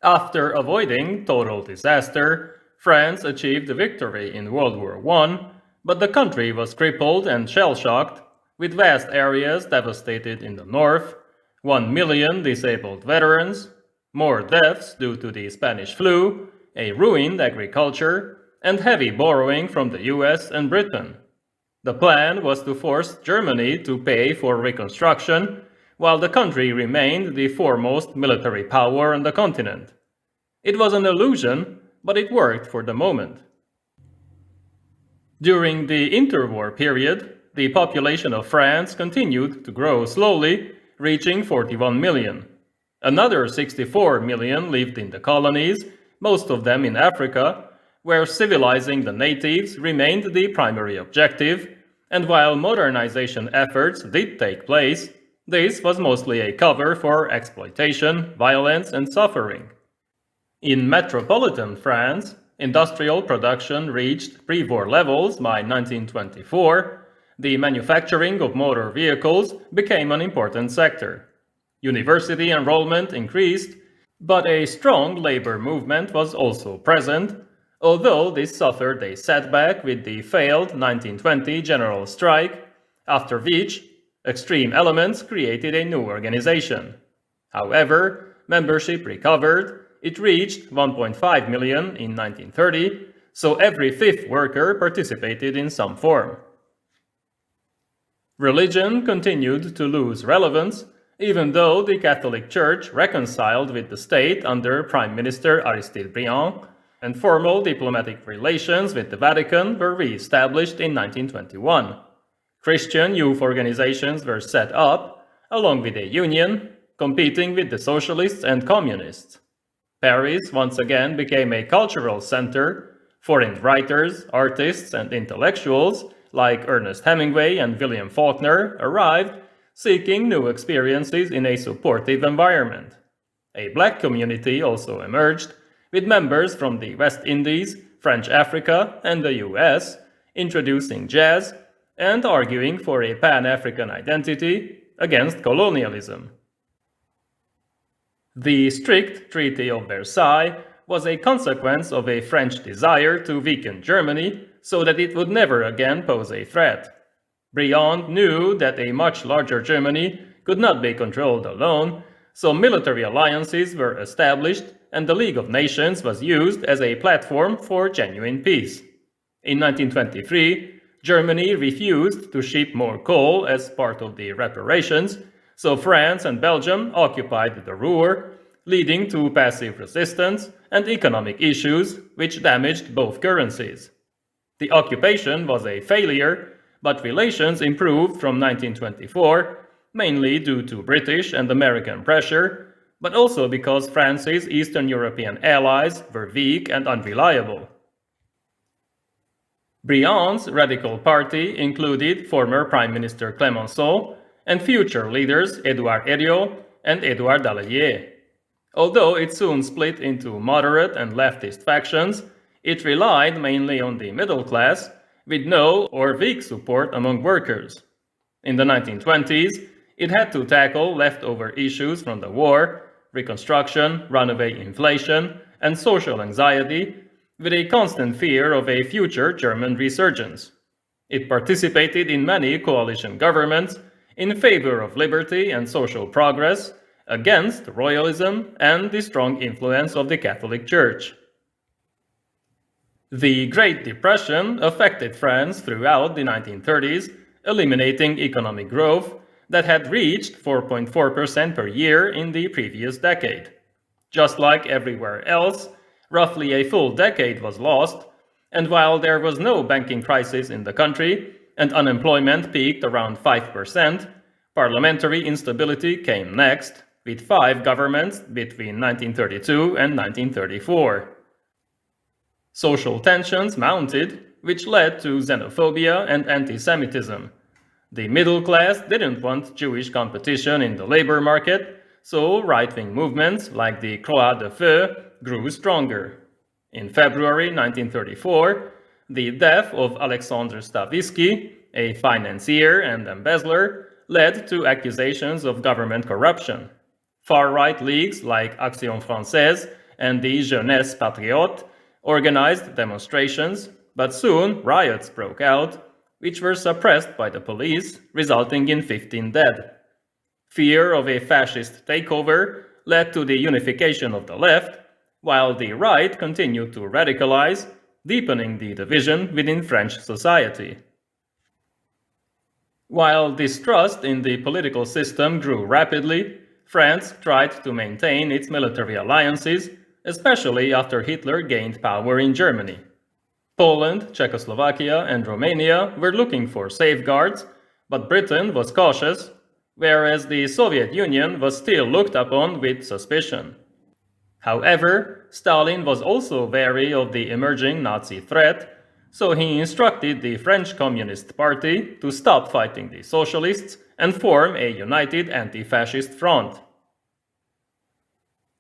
After avoiding total disaster, France achieved victory in World War I, but the country was crippled and shell-shocked, with vast areas devastated in the north, 1 million disabled veterans, more deaths due to the Spanish flu, a ruined agriculture, and heavy borrowing from the US and Britain. The plan was to force Germany to pay for reconstruction, while the country remained the foremost military power on the continent. It was an illusion, but it worked for the moment. During the interwar period, the population of France continued to grow slowly, reaching 41 million. Another 64 million lived in the colonies, most of them in Africa, where civilizing the natives remained the primary objective, and while modernization efforts did take place, this was mostly a cover for exploitation, violence, and suffering. In metropolitan France, industrial production reached pre-war levels by 1924. The manufacturing of motor vehicles became an important sector. University enrollment increased, but a strong labor movement was also present, although this suffered a setback with the failed 1920 general strike, after which extreme elements created a new organization. However, membership recovered. It reached 1.5 million in 1930, so every fifth worker participated in some form. Religion continued to lose relevance, even though the Catholic Church reconciled with the state under Prime Minister Aristide Briand, and formal diplomatic relations with the Vatican were re-established in 1921. Christian youth organizations were set up, along with a union, competing with the socialists and communists. Paris once again became a cultural center. Foreign writers, artists, and intellectuals like Ernest Hemingway and William Faulkner arrived, seeking new experiences in a supportive environment. A black community also emerged, with members from the West Indies, French Africa, and the US, introducing jazz and arguing for a Pan-African identity against colonialism. The strict Treaty of Versailles was a consequence of a French desire to weaken Germany so that it would never again pose a threat. Briand knew that a much larger Germany could not be controlled alone, so military alliances were established and the League of Nations was used as a platform for genuine peace. In 1923, Germany refused to ship more coal as part of the reparations, so France and Belgium occupied the Ruhr, leading to passive resistance and economic issues which damaged both currencies. The occupation was a failure, but relations improved from 1924, mainly due to British and American pressure, but also because France's Eastern European allies were weak and unreliable. Briand's radical party included former Prime Minister Clemenceau and future leaders Édouard Herriot and Édouard Daladier. Although it soon split into moderate and leftist factions, it relied mainly on the middle class, with no or weak support among workers. In the 1920s, it had to tackle leftover issues from the war, reconstruction, runaway inflation, and social anxiety, with a constant fear of a future German resurgence. It participated in many coalition governments in favor of liberty and social progress, against royalism and the strong influence of the Catholic Church. The Great Depression affected France throughout the 1930s, eliminating economic growth that had reached 4.4% per year in the previous decade. Just like everywhere else, roughly a full decade was lost, and while there was no banking crisis in the country and unemployment peaked around 5%, parliamentary instability came next, with 5 governments between 1932 and 1934. Social tensions mounted, which led to xenophobia and anti-Semitism. The middle class didn't want Jewish competition in the labor market, so right-wing movements like the Croix de Feu grew stronger. In February 1934, the death of Alexandre Stavisky, a financier and embezzler, led to accusations of government corruption. Far-right leagues like Action Française and the Jeunesse Patriote organized demonstrations, but soon riots broke out, which were suppressed by the police, resulting in 15 dead. Fear of a fascist takeover led to the unification of the left, while the right continued to radicalize, deepening the division within French society. While distrust in the political system grew rapidly, France tried to maintain its military alliances, especially after Hitler gained power in Germany. Poland, Czechoslovakia, and Romania were looking for safeguards, but Britain was cautious, whereas the Soviet Union was still looked upon with suspicion. However, Stalin was also wary of the emerging Nazi threat, so he instructed the French Communist Party to stop fighting the socialists and form a united anti-fascist front.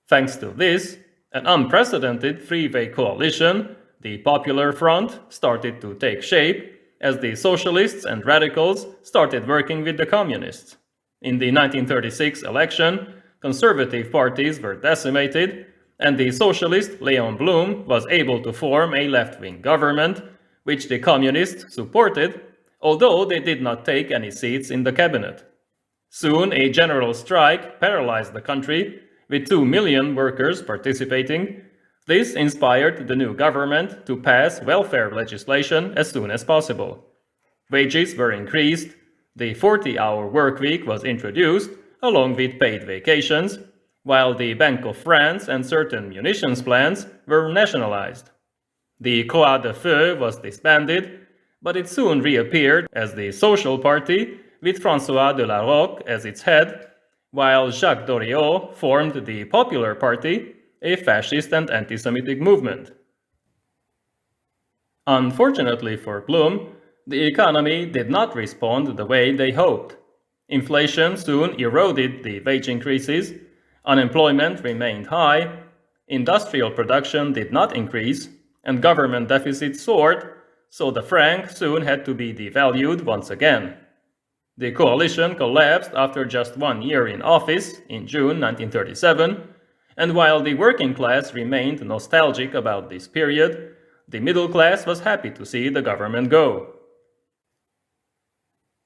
Thanks to this, an unprecedented three-way coalition, the Popular Front, started to take shape as the socialists and radicals started working with the communists. In the 1936 election, conservative parties were decimated, and the socialist Léon Blum was able to form a left-wing government, which the communists supported, although they did not take any seats in the cabinet. Soon a general strike paralyzed the country, with 2 million workers participating. This inspired the new government to pass welfare legislation as soon as possible. Wages were increased, the 40-hour workweek was introduced, along with paid vacations, while the Bank of France and certain munitions plants were nationalized. The Croix de Feu was disbanded, but it soon reappeared as the Social Party, with François de la Rocque as its head, while Jacques Doriot formed the Popular Party, a fascist and anti-Semitic movement. Unfortunately for Blum, the economy did not respond the way they hoped. Inflation soon eroded the wage increases, unemployment remained high, industrial production did not increase, and government deficits soared, so the franc soon had to be devalued once again. The coalition collapsed after just 1 year in office, in June 1937, and while the working class remained nostalgic about this period, the middle class was happy to see the government go.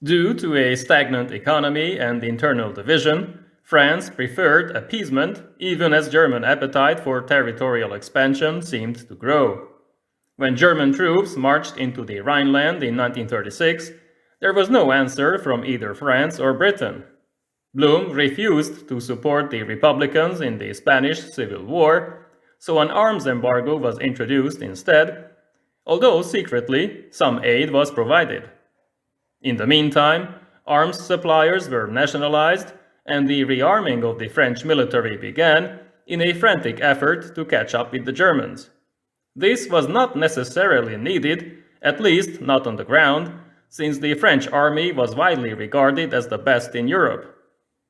Due to a stagnant economy and internal division, France preferred appeasement even as German appetite for territorial expansion seemed to grow. When German troops marched into the Rhineland in 1936, there was no answer from either France or Britain. Blum refused to support the Republicans in the Spanish Civil War, so an arms embargo was introduced instead, although secretly some aid was provided. In the meantime, arms suppliers were nationalized, and the rearming of the French military began in a frantic effort to catch up with the Germans. This was not necessarily needed, at least not on the ground, since the French army was widely regarded as the best in Europe.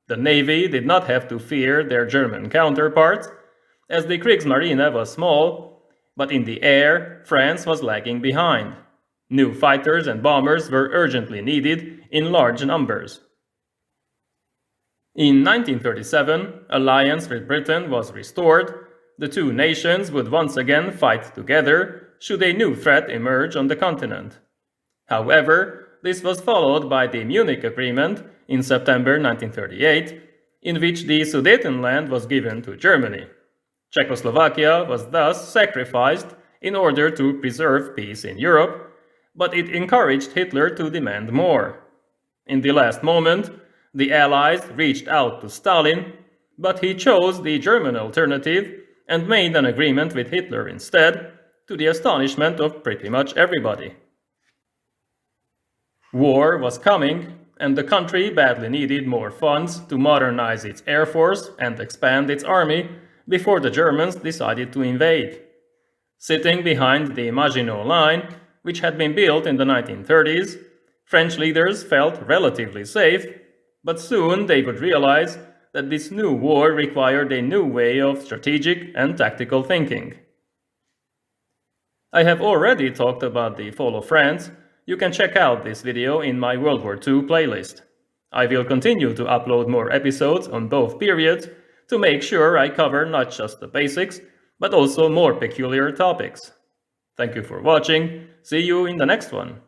The navy did not have to fear their German counterparts, as the Kriegsmarine was small, but in the air, France was lagging behind. New fighters and bombers were urgently needed in large numbers. In 1937, alliance with Britain was restored. The two nations would once again fight together should a new threat emerge on the continent. However, this was followed by the Munich Agreement in September 1938, in which the Sudetenland was given to Germany. Czechoslovakia was thus sacrificed in order to preserve peace in Europe, but it encouraged Hitler to demand more. In the last moment, the Allies reached out to Stalin, but he chose the German alternative and made an agreement with Hitler instead, to the astonishment of pretty much everybody. War was coming, and the country badly needed more funds to modernize its air force and expand its army before the Germans decided to invade. Sitting behind the Maginot Line, which had been built in the 1930s, French leaders felt relatively safe, but soon they would realize that this new war required a new way of strategic and tactical thinking. I have already talked about the fall of France. You can check out this video in my World War II playlist. I will continue to upload more episodes on both periods to make sure I cover not just the basics, but also more peculiar topics. Thank you for watching. See you in the next one.